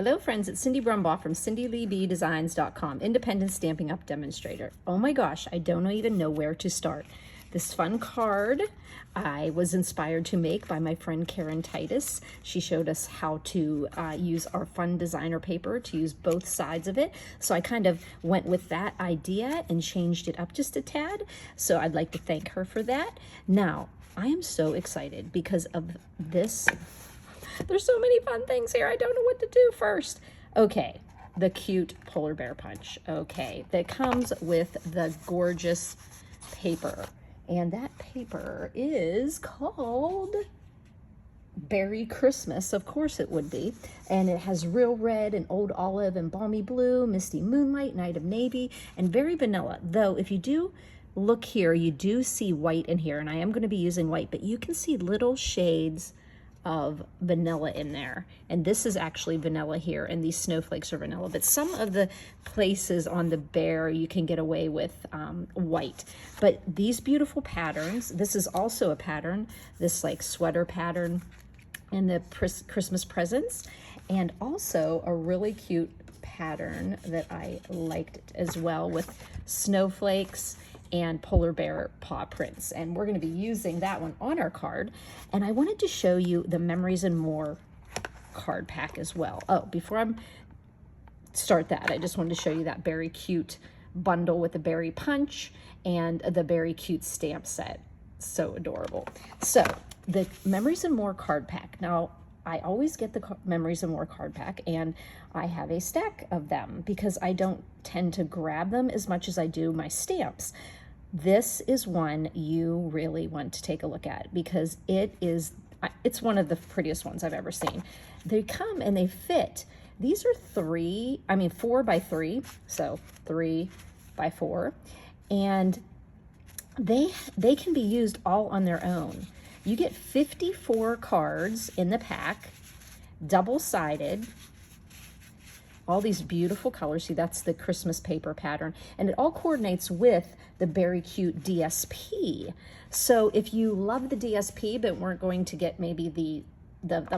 Hello friends, it's Cindy Brumbaugh from CindyLeeBDesigns.com, independent Stampin' Up! Demonstrator. Oh my gosh, I don't even know where to start. This fun card I was inspired to make by my friend Karen Titus. She showed us how to use our fun designer paper to use both sides of it. So I kind of went with that idea and changed it up just a tad. So I'd like to thank her for that. Now, I am so excited because of this. There's so many fun things here. I don't know what to do first. Okay, the cute polar bear punch. Okay, that comes with the gorgeous paper. And that paper is called Beary Christmas. Of course it would be. And it has real red and old olive and balmy blue, misty moonlight, night of navy, and very vanilla. Though if you do look here, you do see white in here. And I am going to be using white, but you can see little shades of vanilla in there, and this is actually vanilla here, and these snowflakes are vanilla, but some of the places on the bear you can get away with white. But these beautiful patterns, this is also a pattern, this like sweater pattern in the Christmas presents, and also a really cute pattern that I liked as well with snowflakes and polar bear paw prints, and we're going to be using that one on our card. And I wanted to show you the Memories and More card pack as well. Oh, before I start that, I just wanted to show you that Beary Cute bundle with the Beary punch and the Beary Cute stamp set. So adorable. So the Memories and More card pack. Now, I always get the Memories and More card pack, and I have a stack of them because I don't tend to grab them as much as I do my stamps. This is one you really want to take a look at because it's one of the prettiest ones I've ever seen. They come and they fit. These are 4 by 3, so 3 by 4, and they can be used all on their own. You get 54 cards in the pack, double-sided, all these beautiful colors. See, that's the Christmas paper pattern, and it all coordinates with the Beary Cute DSP. So if you love the DSP but weren't going to get maybe the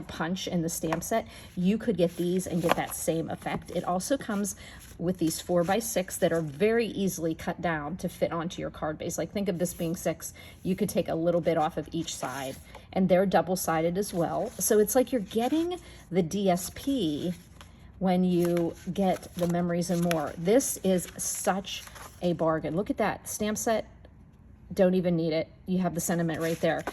punch and the stamp set, you could get these and get that same effect. It also comes with these 4 by 6 that are very easily cut down to fit onto your card base. Like, think of this being 6, you could take a little bit off of each side, and they're double-sided as well. So it's like you're getting the DSP when you get the Memories and More. This is such a bargain. Look at that stamp set. Don't even need it. You have the sentiment right there.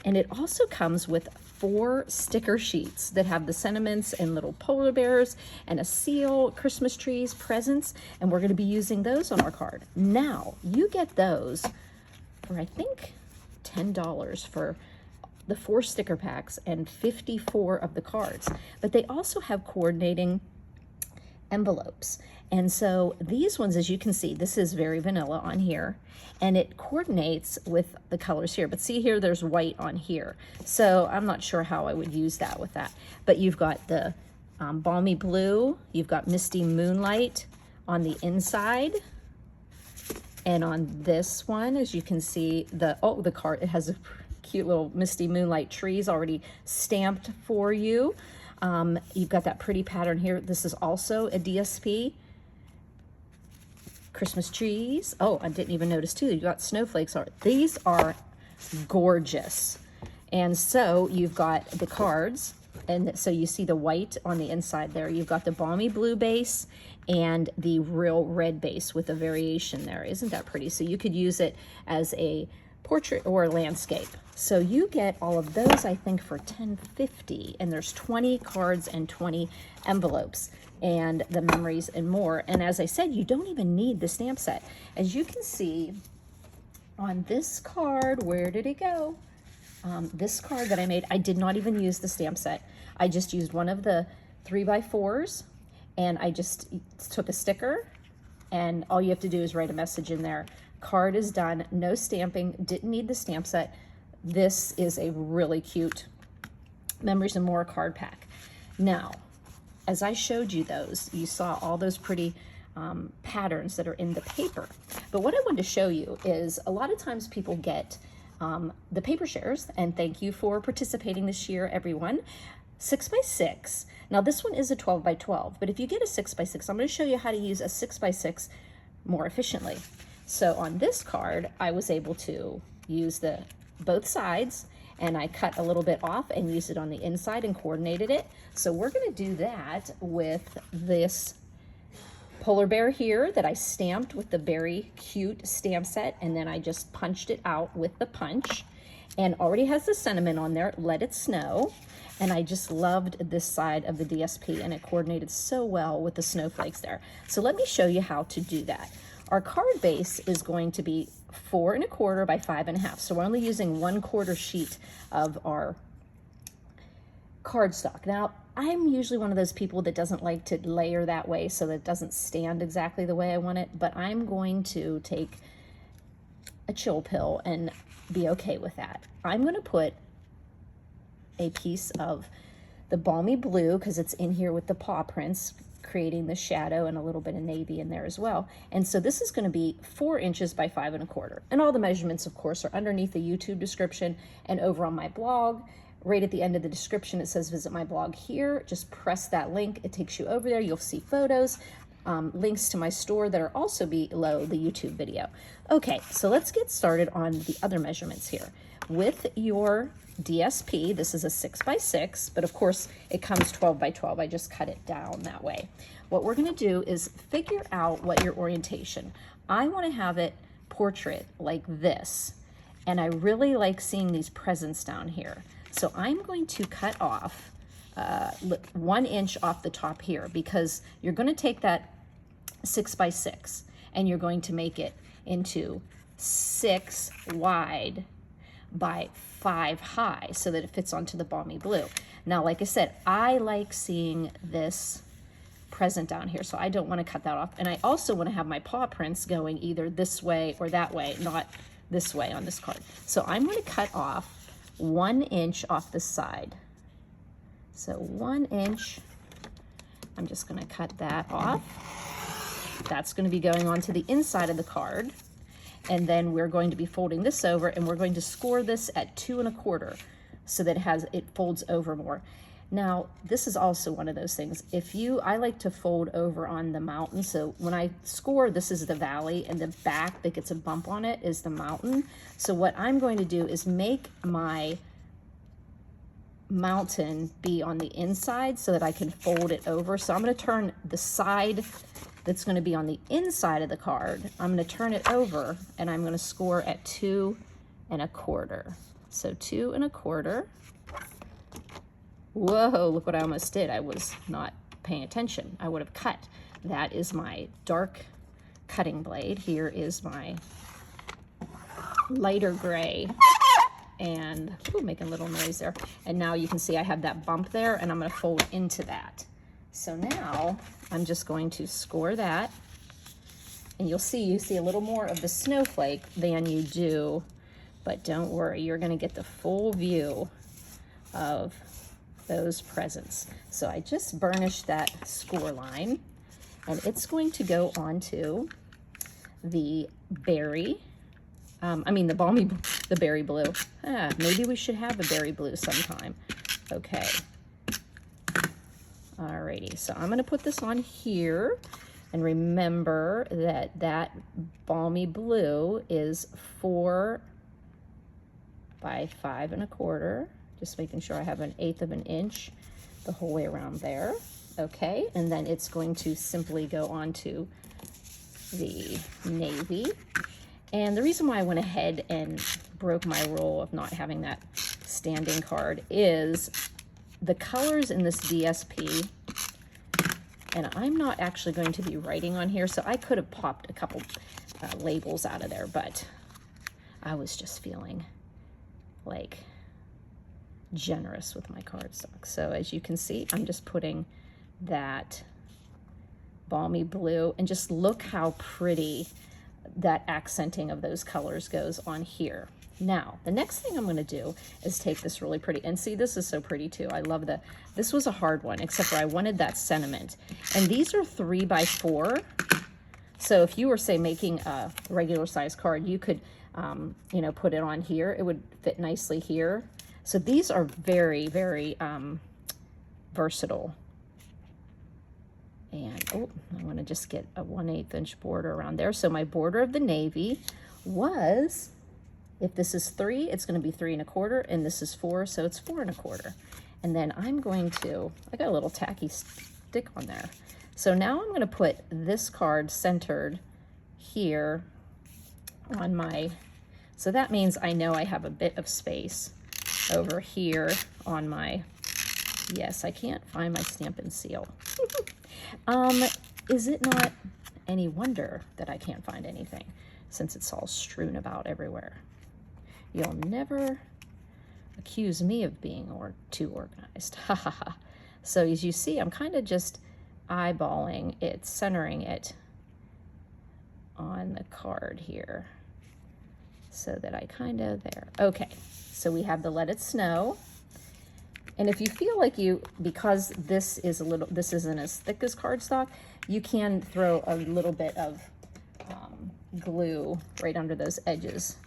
And it also comes with 4 sticker sheets that have the sentiments and little polar bears and a seal, Christmas trees, presents, and we're going to be using those on our card. Now, you get those for, I think, $10 for the 4 sticker packs and 54 of the cards. But they also have coordinating envelopes. And so these ones, as you can see, this is very vanilla on here, and it coordinates with the colors here. But see here, there's white on here. So I'm not sure how I would use that with that. But you've got the balmy blue, you've got misty moonlight on the inside. And on this one, as you can see, the card, it has a cute little misty moonlight trees already stamped for you. You've got that pretty pattern here. This is also a DSP. Christmas trees. Oh, I didn't even notice too. You got snowflakes. These are gorgeous. And so you've got the cards, and so you see the white on the inside there. You've got the balmy blue base and the real red base with a variation there. Isn't that pretty? So you could use it as a portrait or a landscape. So you get all of those, I think, for $10.50, and there's 20 cards and 20 envelopes and the Memories and More. And as I said, you don't even need the stamp set. As you can see on this card, where did it go? This card that I made, I did not even use the stamp set. I just used one of the 3 by 4s, and I just took a sticker, and all you have to do is write a message in there. Card is done, no stamping, didn't need the stamp set. This is a really cute Memories and More card pack. Now, as I showed you those, you saw all those pretty patterns that are in the paper. But what I wanted to show you is a lot of times people get the paper shares, and thank you for participating this year, everyone. 6x6. Now this one is a 12x12, but if you get a 6x6, I'm going to show you how to use a 6x6 more efficiently. So on this card, I was able to use both sides, and I cut a little bit off and used it on the inside and coordinated it. So we're going to do that with this polar bear here that I stamped with the Beary Cute stamp set, and then I just punched it out with the punch, and already has the sentiment on there, let it snow. And I just loved this side of the DSP, and it coordinated so well with the snowflakes there. So let me show you how to do that. Our card base is going to be 4 1/4 by 5 1/2. So we're only using 1/4 sheet of our cardstock. Now, I'm usually one of those people that doesn't like to layer that way so that it doesn't stand exactly the way I want it, but I'm going to take a chill pill and be okay with that. I'm going to put a piece of the balmy blue, because it's in here with the paw prints, creating the shadow, and a little bit of navy in there as well. And so this is going to be 4 inches by 5 1/4. And all the measurements, of course, are underneath the YouTube description and over on my blog. Right at the end of the description, it says visit my blog here. Just press that link. It takes you over there. You'll see photos, links to my store that are also below the YouTube video. Okay, so let's get started on the other measurements here. With your DSP, this is a 6x6, but of course it comes 12x12. I just cut it down that way. What we're going to do is figure out what your orientation. I want to have it portrait like this, and I really like seeing these presents down here. So I'm going to cut off 1 inch off the top here, because you're going to take that 6x6 and you're going to make it into 6 wide by 5 high so that it fits onto the balmy blue. Now, like I said, I like seeing this present down here, so I don't want to cut that off. And I also want to have my paw prints going either this way or that way, not this way on this card. So I'm going to cut off 1 inch off the side. So 1 inch, I'm just going to cut that off. That's going to be going onto the inside of the card. And then we're going to be folding this over, and we're going to score this at 2 1/4 so that it folds over more. Now, this is also one of those things. I like to fold over on the mountain. So when I score, this is the valley, and the back that gets a bump on it is the mountain. So what I'm going to do is make my mountain be on the inside so that I can fold it over. So I'm going to turn the side that's going to be on the inside of the card, I'm going to turn it over, and I'm going to score at 2 1/4. So 2 1/4. Whoa, look what I almost did. I was not paying attention. I would have cut. That is my dark cutting blade. Here is my lighter gray, and making a little noise there. And now you can see I have that bump there, and I'm going to fold into that. So now I'm just going to score that, and you see a little more of the snowflake than you do, but don't worry, you're going to get the full view of those presents. So I just burnished that score line, and it's going to go onto the berry, the berry blue. Maybe we should have a berry blue sometime. Okay. Alrighty, so I'm going to put this on here, and remember that balmy blue is 4 by 5 1/4. Just making sure I have 1/8 of an inch the whole way around there. Okay, and then it's going to simply go onto the navy. And the reason why I went ahead and broke my rule of not having that standing card is the colors in this DSP, and I'm not actually going to be writing on here, so I could have popped a couple labels out of there, but I was just feeling like generous with my cardstock. So as you can see, I'm just putting that balmy blue, and just look how pretty that accenting of those colors goes on here. Now, the next thing I'm going to do is take this really pretty, and see, this is so pretty too. I love this was a hard one, except for I wanted that sentiment. And these are 3 by 4. So if you were, say, making a regular size card, you could, put it on here. It would fit nicely here. So these are very, very versatile. And oh, I want to just get a 1/8 inch border around there. So my border of the navy was, if this is 3, it's going to be 3 1/4, and this is 4, so it's 4 1/4. And then I'm going to, I got a little tacky stick on there. So now I'm going to put this card centered here on my, so that means I know I have a bit of space over here on my, yes, I can't find my Stampin' Seal. Is it not any wonder that I can't find anything since it's all strewn about everywhere? You'll never accuse me of being too organized. Ha ha ha. So as you see, I'm kind of just eyeballing it, centering it on the card here so that I kind of there. Okay, so we have the Let It Snow. And if you feel like because this is this isn't as thick as cardstock, you can throw a little bit of glue right under those edges.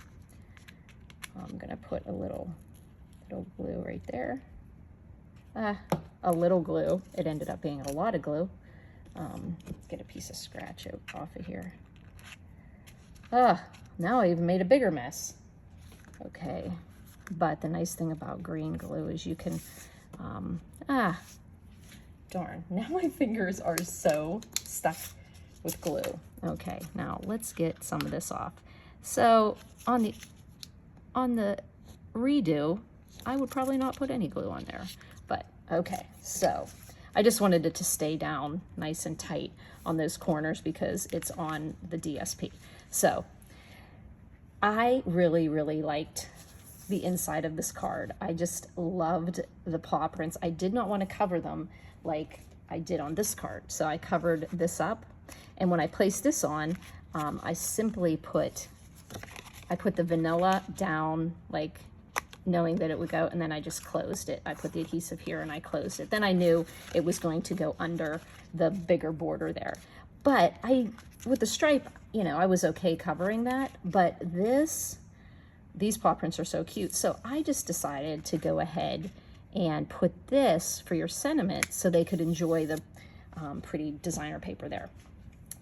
I'm gonna put a little glue right there. A little glue. It ended up being a lot of glue. Let's get a piece of scratch off of here. Now I even made a bigger mess. Okay. But the nice thing about green glue is you can, darn, now my fingers are so stuck with glue. Okay, now let's get some of this off. So on the redo, I would probably not put any glue on there, but okay. So I just wanted it to stay down nice and tight on those corners because it's on the DSP. So I really, really liked the inside of this card. I just loved the paw prints. I did not want to cover them like I did on this card. So I covered this up. And when I placed this on, I simply put the vanilla down, like knowing that it would go, and then I just closed it. I put the adhesive here and I closed it. Then I knew it was going to go under the bigger border there. But with the stripe, you know, I was okay covering that, but these paw prints are so cute. So I just decided to go ahead and put this for your sentiment so they could enjoy the pretty designer paper there.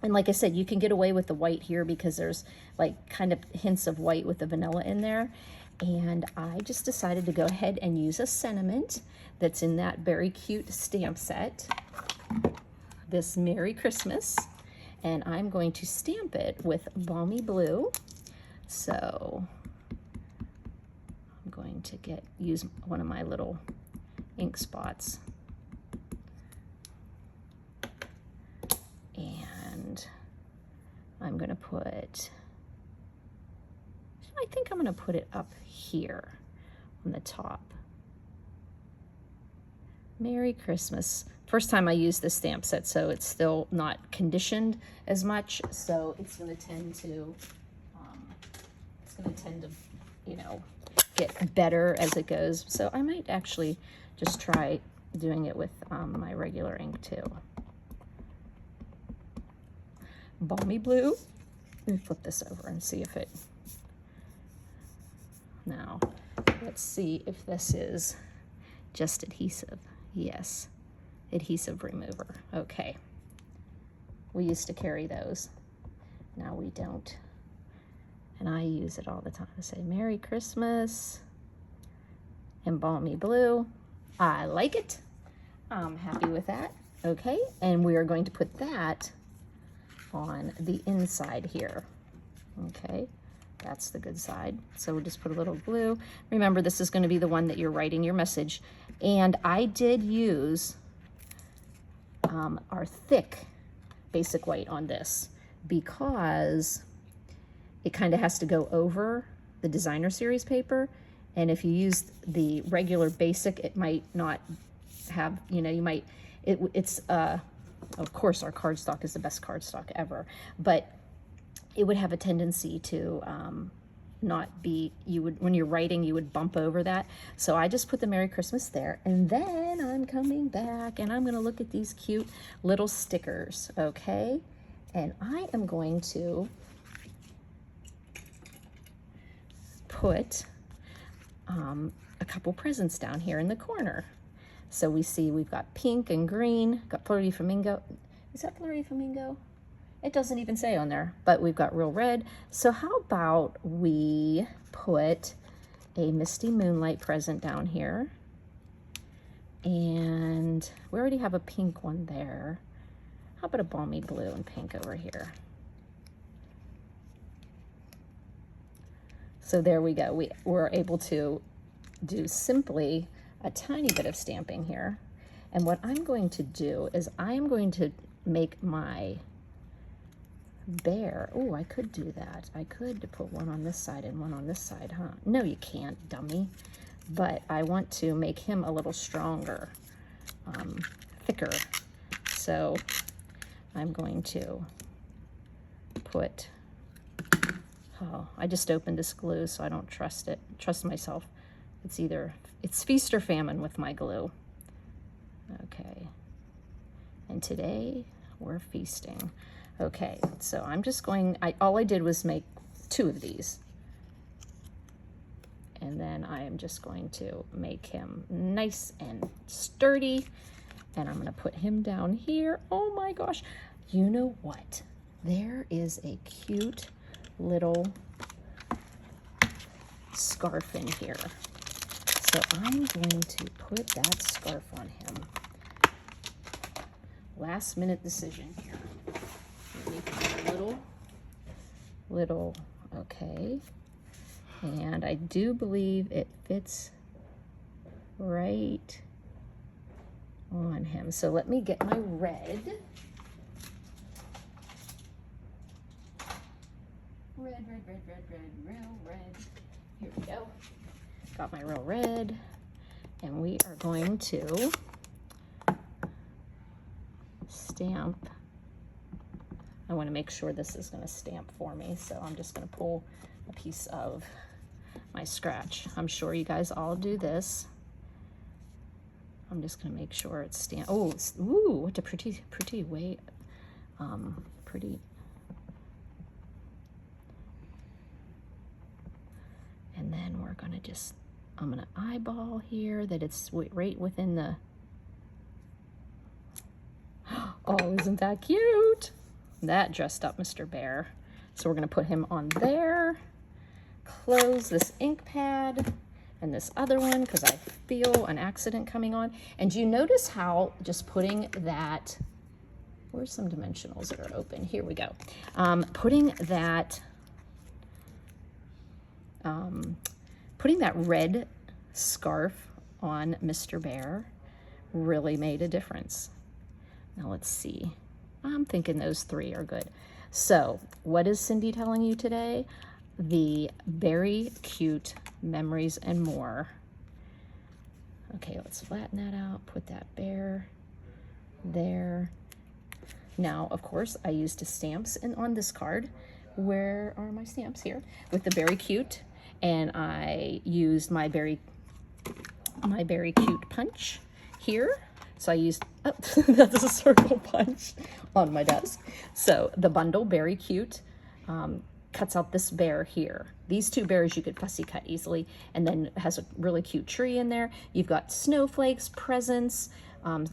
And like I said, you can get away with the white here because there's like kind of hints of white with the vanilla in there. And I just decided to go ahead and use a sentiment that's in that Beary Cute stamp set, this Merry Christmas. And I'm going to stamp it with Balmy Blue. So I'm going to use one of my little ink spots. And I'm going to put, I think I'm going to put it up here on the top. Merry Christmas. First time I use this stamp set, so it's still not conditioned as much, so it's going to tend to, you know, get better as it goes. So I might actually just try doing it with my regular ink too. Balmy Blue. Let me flip this over and see if it, now let's see if this is just adhesive. Yes, adhesive remover. Okay, we used to carry those, now we don't, and I use it all the time to say Merry Christmas and Balmy Blue. I like it. I'm happy with that. Okay, and we are going to put that on the inside here. Okay, that's the good side. So we'll just put a little glue. Remember, this is going to be the one that you're writing your message. And I did use our thick basic white on this because it kind of has to go over the designer series paper. And if you use the regular basic, it might not have, you know, you might, it's of course our cardstock is the best cardstock ever, but it would have a tendency to not be, when you're writing, you would bump over that. So I just put the Merry Christmas there, and then I'm coming back and I'm gonna look at these cute little stickers, okay? And I am going to put a couple presents down here in the corner. So we see we've got pink and green, got Flirty Flamingo. Is that Flirty Flamingo? It doesn't even say on there, but we've got real red. So how about we put a Misty Moonlight present down here? And we already have a pink one there. How about a Balmy Blue and pink over here? So there we go. We're able to do simply a tiny bit of stamping here. And what I'm going to do is I am going to make my bear. Oh, I could do that. I could put one on this side and one on this side, huh? No, you can't, dummy. But I want to make him a little stronger, thicker. So I'm going to put, oh, I just opened this glue, so I don't trust myself. It's feast or famine with my glue. Okay. And today we're feasting. Okay, so I'm just going, all I did was make 2 of these. And then I am just going to make him nice and sturdy. And I'm gonna put him down here. Oh my gosh, you know what? There is a cute little scarf in here. So I'm going to put that scarf on him. Last minute decision here. Little, okay. And I do believe it fits right on him. So let me get my red. Red, real red. Here we go. Got my real red. And we are going to stamp. I want to make sure this is going to stamp for me, so I'm just going to pull a piece of my scratch. I'm sure you guys all do this. I'm just going to make sure it's stamped. Oh, ooh, what a pretty way, pretty. And then we're going to just, I'm going to eyeball here that it's right within the, oh, isn't that cute? That dressed up Mr. Bear. So we're going to put him on there, close this ink pad and this other one because I feel an accident coming on. And do you notice how just putting that, where's some dimensionals that are open? Here we go. Putting that red scarf on Mr. Bear really made a difference. Now let's see. I'm thinking those 3 are good. So what is Cindy telling you today? The Beary Cute Memories and More. Okay, let's flatten that out, put that bear there. Now, of course, I used the stamps on this card. Where are my stamps? Here, with the Beary Cute, and I used my Beary Cute punch here. So I used, oh, that's a circle punch on my desk. So the bundle, Beary Cute, cuts out this bear here. These 2 bears you could fussy cut easily, and then it has a really cute tree in there. You've got snowflakes, presents,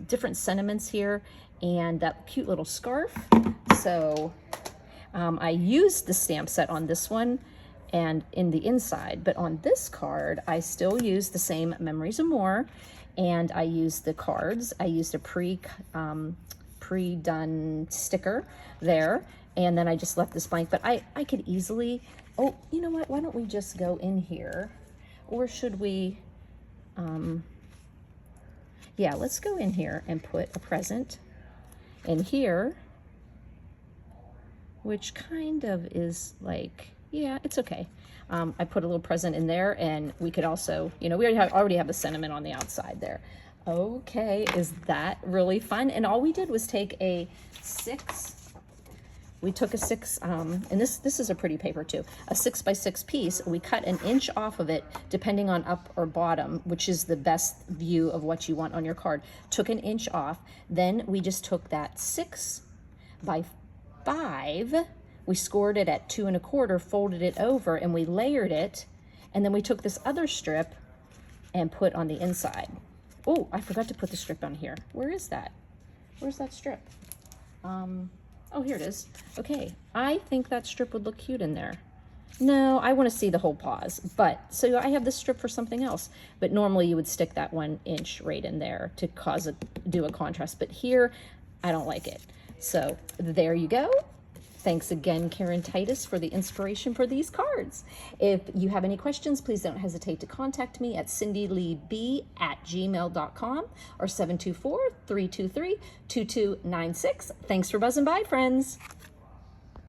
different sentiments here, and that cute little scarf. So I used the stamp set on this one and in the inside, but on this card, I still use the same Memories and More. And I used the cards. I used a pre-done sticker there, and then I just left this blank. But I could easily, oh, you know what? Why don't we just go in here? Or should we, yeah, let's go in here and put a present in here, which kind of is like, yeah, it's okay. I put a little present in there, and we could also, you know, we already have a sentiment on the outside there. Okay, is that really fun? And all we did was take a 6. We took a 6, and this is a pretty paper too, a 6x6 piece. We cut an inch off of it, depending on up or bottom, which is the best view of what you want on your card. Took an inch off. Then we just took that 6x5. We scored it at 2 1/4, folded it over, and we layered it. And then we took this other strip and put on the inside. Oh, I forgot to put the strip on here. Where is that? Where's that strip? Oh, here it is. Okay, I think that strip would look cute in there. No, I want to see the whole paws, but so I have this strip for something else. But normally you would stick that 1 inch right in there to do a contrast. But here, I don't like it. So there you go. Thanks again, Karen Titus, for the inspiration for these cards. If you have any questions, please don't hesitate to contact me at cindyleeb@gmail.com or 724-323-2296. Thanks for buzzing by, friends.